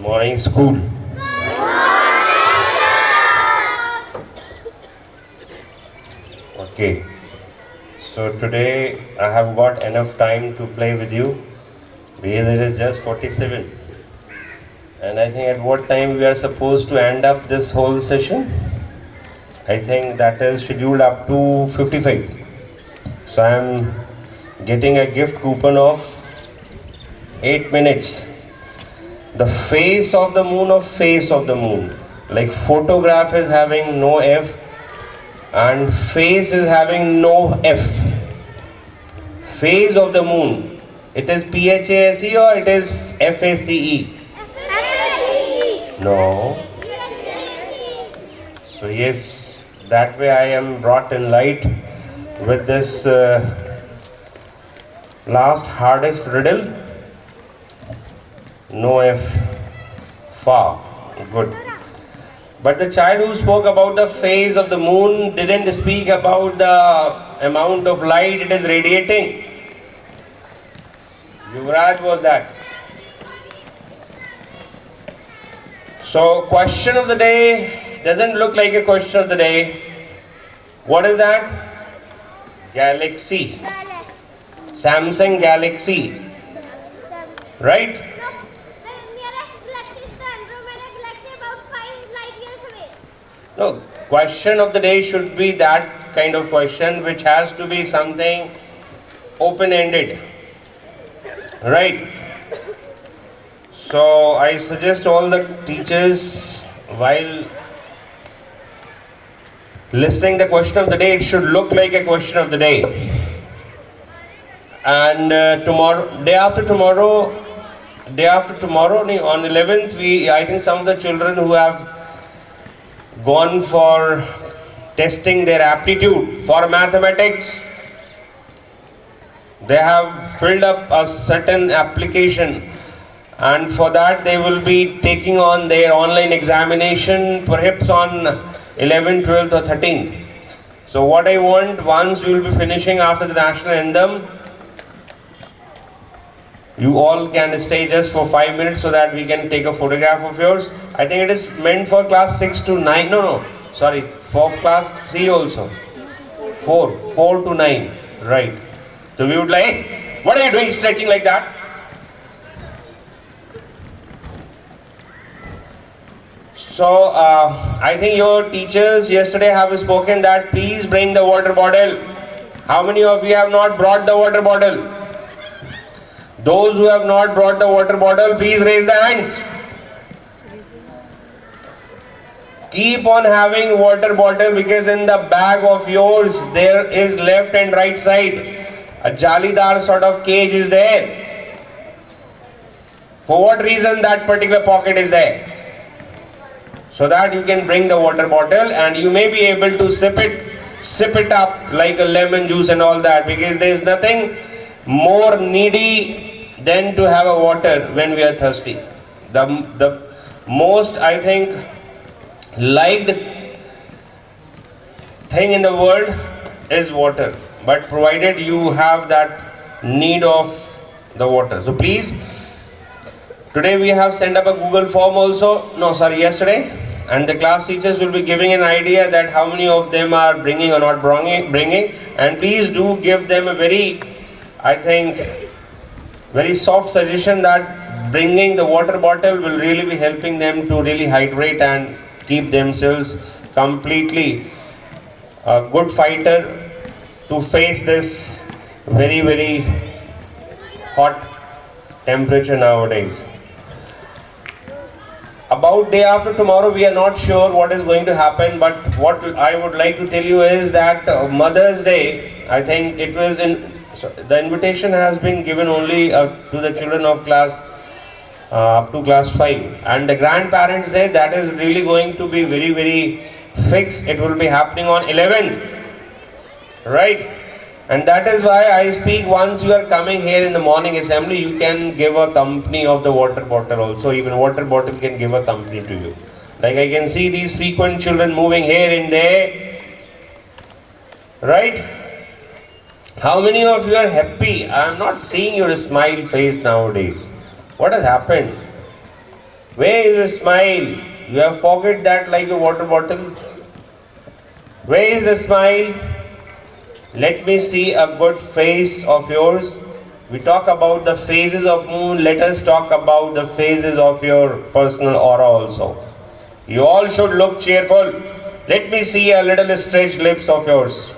Morning school. Okay. So today I have got enough time to play with you because it is just 47. And I think at what time we are supposed to end up this whole session? I think that is scheduled up to 55. So I am getting a gift coupon of 8 minutes. The face of the moon of face of the moon. Like photograph is having no F and face is having no F. Phase of the moon. It is PHASE or it is FACE? No. So yes, that way I am brought in light with this last hardest riddle. No F. Far. Good. But the child who spoke about the phase of the moon didn't speak about the amount of light it is radiating. Yuvraj was that. So question of the day doesn't look like a question of the day. What is that? Galaxy. Samsung Galaxy. Right? No, question of the day should be that kind of question which has to be something open-ended. Right? So I suggest all the teachers while listening the question of the day, it should look like a question of the day. And tomorrow, day after tomorrow, on 11th, I think some of the children who have gone for testing their aptitude for mathematics, they have filled up a certain application, and for that they will be taking on their online examination perhaps on 11th, 12th or 13th. So what I want, once you will be finishing after the national anthem, you all can stay just for 5 minutes so that we can take a photograph of yours. I think it is meant for class 6 to 9. For class 3 also. 4 to 9. Right. So we would like, hey, what are you doing stretching like that? So I think your teachers yesterday have spoken that please bring the water bottle. How many of you have not brought the water bottle? Those who have not brought the water bottle, please raise the hands. Keep on having water bottle because in the bag of yours there is left and right side a jalidar sort of cage is there. For what reason that particular pocket is there? So that you can bring the water bottle and you may be able to sip it up like a lemon juice and all that, because there is nothing more needy than to have a water when we are thirsty. The most, I think, liked thing in the world is water, but provided you have that need of the water. So please, today we have sent up a Google form also, yesterday, and the class teachers will be giving an idea that how many of them are bringing or not bringing, and please do give them a very, I think, very soft suggestion that bringing the water bottle will really be helping them to really hydrate and keep themselves completely a good fighter to face this very, very hot temperature nowadays. About day after tomorrow, we are not sure what is going to happen, but what I would like to tell you is that Mother's Day, I think it was the invitation has been given only to the children of class up to class 5, and the grandparents day, that is really going to be very, very fixed. It will be happening on 11th, right? And that is why I speak, once you are coming here in the morning assembly, you can give a company of the water bottle also. Even water bottle can give a company to you. Like I can see these frequent children moving here and there, right? How many of you are happy? I am not seeing your smile face nowadays. What has happened? Where is the smile? You have forget that like a water bottle. Where is the smile? Let me see a good face of yours. We talk about the phases of moon. Let us talk about the phases of your personal aura also. You all should look cheerful. Let me see a little stretched lips of yours.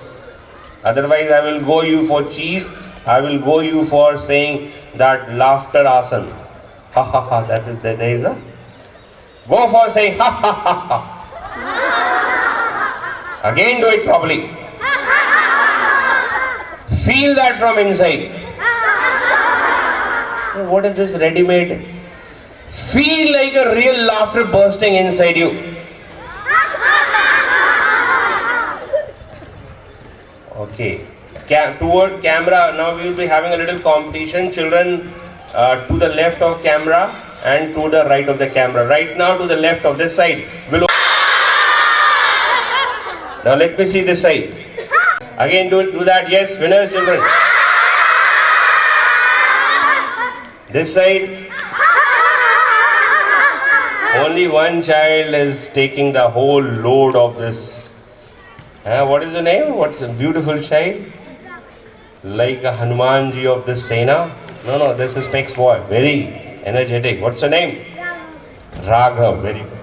Otherwise, I will go you for cheese. I will go you for saying that laughter asana. Ha ha ha. There is a. Go for saying ha ha ha ha. Again, do it properly. Feel that from inside. What is this ready-made? Feel like a real laughter bursting inside you. Okay. Toward camera, now we will be having a little competition. Children to the left of camera and to the right of the camera. Right now to the left of this side. Now let me see this side. Again do that. Yes, winners children. This side. Only one child is taking the whole load of this. What is the name? What's a beautiful child? Like a Hanumanji of this Sena? No, this is Specs boy. Very energetic. What's the name? Raghav. Very good.